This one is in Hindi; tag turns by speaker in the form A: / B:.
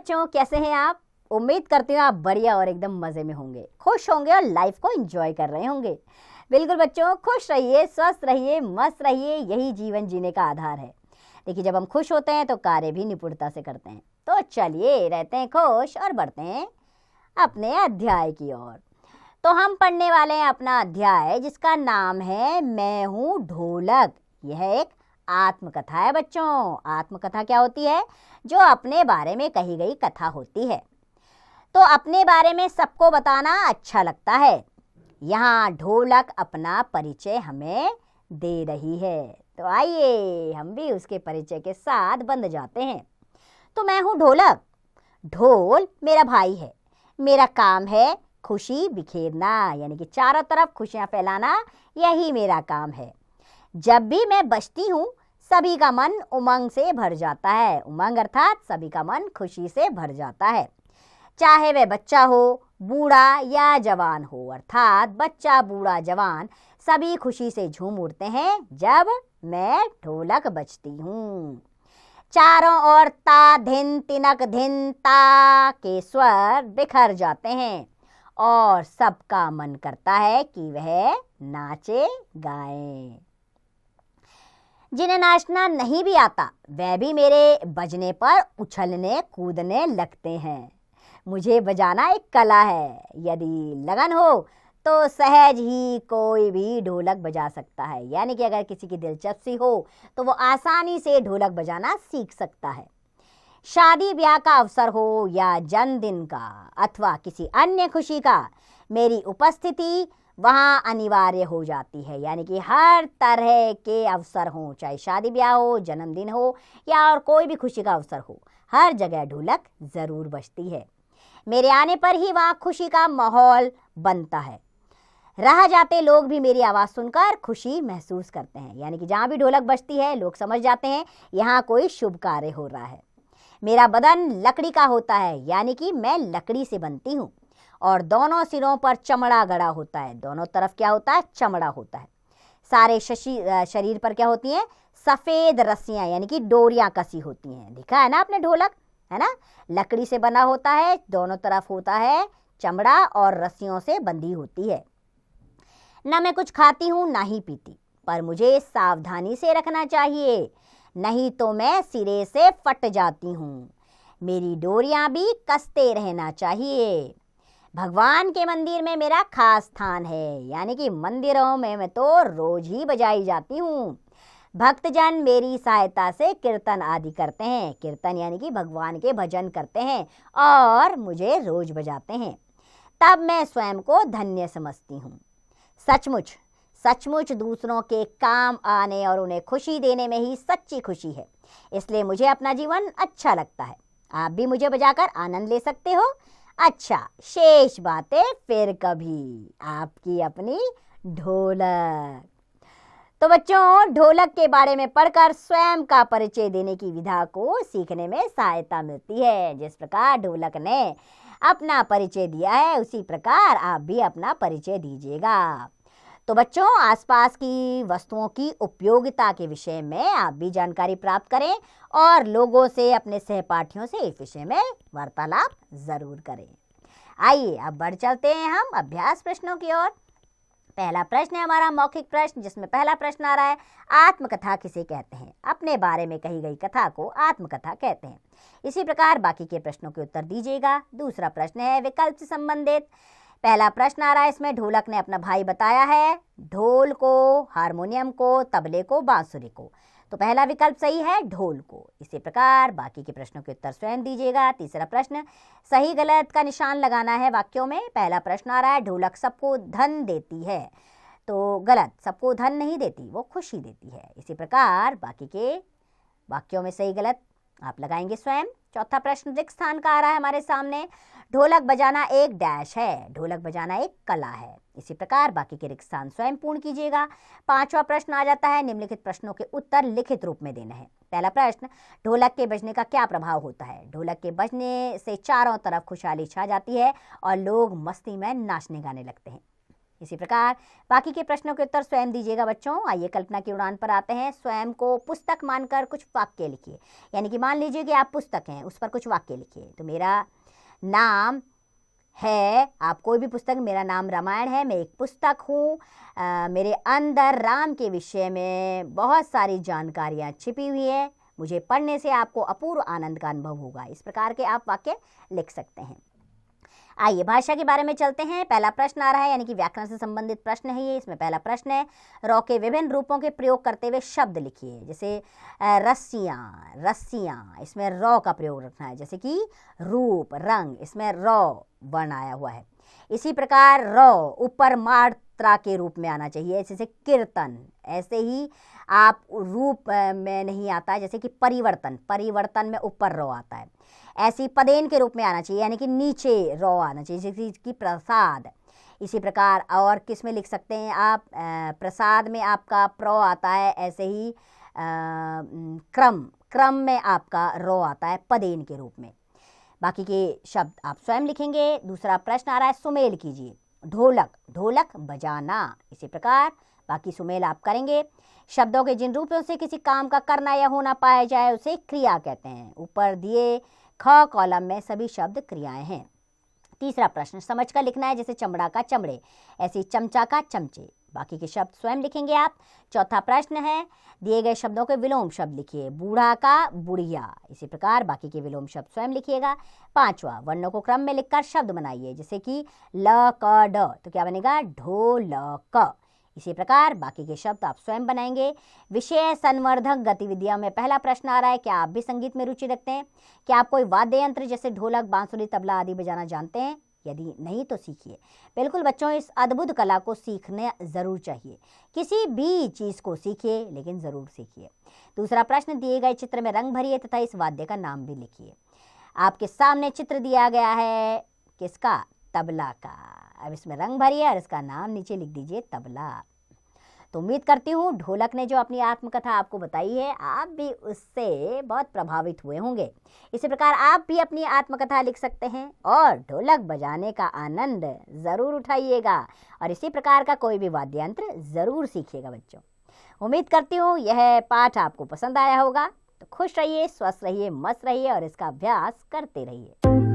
A: बच्चों, कैसे हैं आप? उम्मीद करती हूँ आप बढ़िया और एकदम मज़े में होंगे, खुश होंगे और लाइफ को एंजॉय कर रहे होंगे। बिल्कुल बच्चों, खुश रहिए, स्वस्थ रहिए, मस्त रहिए, यही जीवन जीने का आधार है। देखिए, जब हम खुश होते हैं तो कार्य भी निपुणता से करते हैं। तो चलिए रहते हैं खुश और बढ़ते हैं अपने अध्याय की ओर। तो हम पढ़ने वाले हैं अपना अध्याय जिसका नाम है मैं हूँ ढोलक। यह एक आत्मकथा है बच्चों। आत्मकथा क्या होती है? जो अपने बारे में कही गई कथा होती है। तो अपने बारे में सबको बताना अच्छा लगता है। यहाँ ढोलक अपना परिचय हमें दे रही है, तो आइए हम भी उसके परिचय के साथ बंध जाते हैं। तो मैं हूँ ढोलक। ढोल मेरा भाई है। मेरा काम है खुशी बिखेरना, यानी कि चारों तरफ खुशियाँ फैलाना, यही मेरा काम है। जब भी मैं बजती हूँ सभी का मन उमंग से भर जाता है। उमंग अर्थात सभी का मन खुशी से भर जाता है, चाहे वह बच्चा हो, बूढ़ा या जवान हो। अर्थात बच्चा, बूढ़ा, जवान सभी खुशी से झूम उठते हैं जब मैं ढोलक बजती हूँ। चारों ओर ता धिन तिनक धिन ता के स्वर बिखर जाते हैं और सबका मन करता है कि वह नाचे गाएं। जिन्हें नाचना नहीं भी आता वह भी मेरे बजने पर उछलने कूदने लगते हैं। मुझे बजाना एक कला है। यदि लगन हो तो सहज ही कोई भी ढोलक बजा सकता है। यानी कि अगर किसी की दिलचस्पी हो तो वो आसानी से ढोलक बजाना सीख सकता है। शादी ब्याह का अवसर हो या जन्मदिन का अथवा किसी अन्य खुशी का, मेरी उपस्थिति वहाँ अनिवार्य हो जाती है। यानी कि हर तरह के अवसर हों, चाहे शादी ब्याह हो, जन्मदिन हो या और कोई भी खुशी का अवसर हो, हर जगह ढोलक ज़रूर बजती है। मेरे आने पर ही वहाँ खुशी का माहौल बनता है। रह जाते लोग भी मेरी आवाज़ सुनकर खुशी महसूस करते हैं। यानी कि जहाँ भी ढोलक बजती है लोग समझ जाते हैं यहाँ कोई शुभ कार्य हो रहा है। मेरा बदन लकड़ी का होता है, यानी कि मैं लकड़ी से बनती हूँ और दोनों सिरों पर चमड़ा गड़ा होता है। दोनों तरफ क्या होता है? चमड़ा होता है। सारे शरीर पर क्या होती हैं? सफ़ेद रस्सियाँ, यानी कि डोरियाँ कसी होती हैं। देखा है ना आपने ढोलक, है ना? लकड़ी से बना होता है, दोनों तरफ होता है चमड़ा और रस्सियों से बंधी होती है। न मैं कुछ खाती हूँ ना ही पीती, पर मुझे सावधानी से रखना चाहिए, नहीं तो मैं सिरे से फट जाती हूँ। मेरी डोरियाँ भी कसते रहना चाहिए। भगवान के मंदिर में मेरा खास स्थान है, यानी कि मंदिरों में मैं तो रोज ही बजाई जाती हूँ। भक्तजन मेरी सहायता से कीर्तन आदि करते हैं। कीर्तन यानी कि भगवान के भजन करते हैं और मुझे रोज बजाते हैं। तब मैं स्वयं को धन्य समझती हूँ। सचमुच सचमुच दूसरों के काम आने और उन्हें खुशी देने में ही सच्ची खुशी है। इसलिए मुझे अपना जीवन अच्छा लगता है। आप भी मुझे बजाकर आनंद ले सकते हो। अच्छा, शेष बातें फिर कभी। आपकी अपनी ढोलक। तो बच्चों, ढोलक के बारे में पढ़कर स्वयं का परिचय देने की विधा को सीखने में सहायता मिलती है। जिस प्रकार ढोलक ने अपना परिचय दिया है उसी प्रकार आप भी अपना परिचय दीजिएगा। तो बच्चों, आसपास की वस्तुओं की उपयोगिता के विषय में आप भी जानकारी प्राप्त करें और लोगों से, अपने सहपाठियों से इस विषय में वार्तालाप जरूर करें। आइए अब बढ़ चलते हैं हम अभ्यास प्रश्नों की ओर। पहला प्रश्न है हमारा मौखिक प्रश्न, जिसमें पहला प्रश्न आ रहा है, आत्मकथा किसे कहते हैं? अपने बारे में कही गई कथा को आत्मकथा कहते हैं। इसी प्रकार बाकी के प्रश्नों के उत्तर दीजिएगा। दूसरा प्रश्न है विकल्प से संबंधित। पहला प्रश्न आ रहा है, इसमें ढोलक ने अपना भाई बताया है, ढोल को, हारमोनियम को, तबले को, बांसुरी को। तो पहला विकल्प सही है, ढोल को। इसी प्रकार बाकी के प्रश्नों के उत्तर स्वयं दीजिएगा। तीसरा प्रश्न, सही गलत का निशान लगाना है वाक्यों में। पहला प्रश्न आ रहा है, ढोलक सबको धन देती है। तो गलत, सबको धन नहीं देती, वो खुशी देती है। इसी प्रकार बाकी के वाक्यों में सही गलत आप लगाएंगे स्वयं। चौथा प्रश्न रिक्त स्थान का आ रहा है हमारे सामने, ढोलक बजाना एक डैश है। ढोलक बजाना एक कला है। इसी प्रकार बाकी के रिक्त स्थान स्वयं पूर्ण कीजिएगा। पांचवा प्रश्न आ जाता है, निम्नलिखित प्रश्नों के उत्तर लिखित रूप में देना है। पहला प्रश्न, ढोलक के बजने का क्या प्रभाव होता है? ढोलक के बजने से चारों तरफ खुशहाली छा जाती है और लोग मस्ती में नाचने गाने लगते हैं। इसी प्रकार बाकी के प्रश्नों के उत्तर स्वयं दीजिएगा बच्चों। आइए कल्पना की उड़ान पर आते हैं। स्वयं को पुस्तक मानकर कुछ वाक्य लिखिए, यानी कि मान लीजिए कि आप पुस्तक हैं, उस पर कुछ वाक्य लिखिए। तो मेरा नाम है, आप कोई भी पुस्तक, मेरा नाम रामायण है, मैं एक पुस्तक हूँ, मेरे अंदर राम के विषय में बहुत सारी जानकारियाँ छिपी हुई है, मुझे पढ़ने से आपको अपूर्व आनंद का अनुभव होगा। इस प्रकार के आप वाक्य लिख सकते हैं। आइए भाषा के बारे में चलते हैं। पहला प्रश्न आ रहा है, यानी कि व्याकरण से संबंधित प्रश्न है ये। इसमें पहला प्रश्न है, रॉ के विभिन्न रूपों के प्रयोग करते हुए शब्द लिखिए। जैसे रस्सियाँ, रस्सियाँ, इसमें रॉ का प्रयोग रखना है। जैसे कि रूप, रंग, इसमें रॉ वर्ण आया हुआ है। इसी प्रकार रॉ ऊपर मात्रा के रूप में आना चाहिए, जैसे कीर्तन। ऐसे ही आप रूप में नहीं आता, जैसे कि परिवर्तन, परिवर्तन में ऊपर रॉ आता है। ऐसी पदेन के रूप में आना चाहिए, यानी कि नीचे रॉ आना चाहिए, जैसे कि प्रसाद। इसी प्रकार और किस में लिख सकते हैं आप, प्रसाद में आपका प्रो आता है। ऐसे ही क्रम, क्रम में आपका रॉ आता है पदेन के रूप में। बाकी के शब्द आप स्वयं लिखेंगे। दूसरा प्रश्न आ रहा है, सुमेल कीजिए। ढोलक, ढोलक बजाना। इसी प्रकार बाकी सुमेल आप करेंगे। शब्दों के जिन रूपों से किसी काम का करना या होना पाया जाए उसे क्रिया कहते हैं। ऊपर दिए ख कॉलम में सभी शब्द क्रियाएं हैं। तीसरा प्रश्न समझ कर लिखना है, जैसे चमड़ा का चमड़े, ऐसे चमचा का चमचे। बाकी के शब्द स्वयं लिखेंगे आप। चौथा प्रश्न है, दिए गए शब्दों के विलोम शब्द लिखिए। बूढ़ा का बुढ़िया। इसी प्रकार बाकी के विलोम शब्द स्वयं लिखिएगा। पांचवा, वर्णों को क्रम में लिखकर शब्द बनाइए, जैसे कि ल क ड, तो क्या बनेगा, ढोलक। इसी प्रकार बाकी के शब्द आप स्वयं बनाएंगे। विषय संवर्धक गतिविधियों में पहला प्रश्न आ रहा है, क्या आप भी संगीत में रुचि रखते हैं? क्या आप कोई वाद्य यंत्र जैसे ढोलक, बांसुरी, तबला आदि बजाना जानते हैं? यदि नहीं तो सीखिए। बिल्कुल बच्चों, इस अद्भुत कला को सीखने ज़रूर चाहिए। किसी भी चीज़ को सीखिए, लेकिन ज़रूर सीखिए। दूसरा प्रश्न, दिए गए चित्र में रंग भरिए तथा इस वाद्य का नाम भी लिखिए। आपके सामने चित्र दिया गया है, किसका, तबला का। अब इसमें रंग भरिए और इसका नाम नीचे लिख दीजिए, तबला। तो उम्मीद करती हूँ ढोलक ने जो अपनी आत्मकथा आपको बताई है, आप भी उससे बहुत प्रभावित हुए होंगे। इसी प्रकार आप भी अपनी आत्मकथा लिख सकते हैं और ढोलक बजाने का आनंद ज़रूर उठाइएगा और इसी प्रकार का कोई भी वाद्य यंत्र ज़रूर सीखिएगा बच्चों। उम्मीद करती हूँ यह पाठ आपको पसंद आया होगा। तो खुश रहिए, स्वस्थ रहिए, मस्त रहिए और इसका अभ्यास करते रहिए।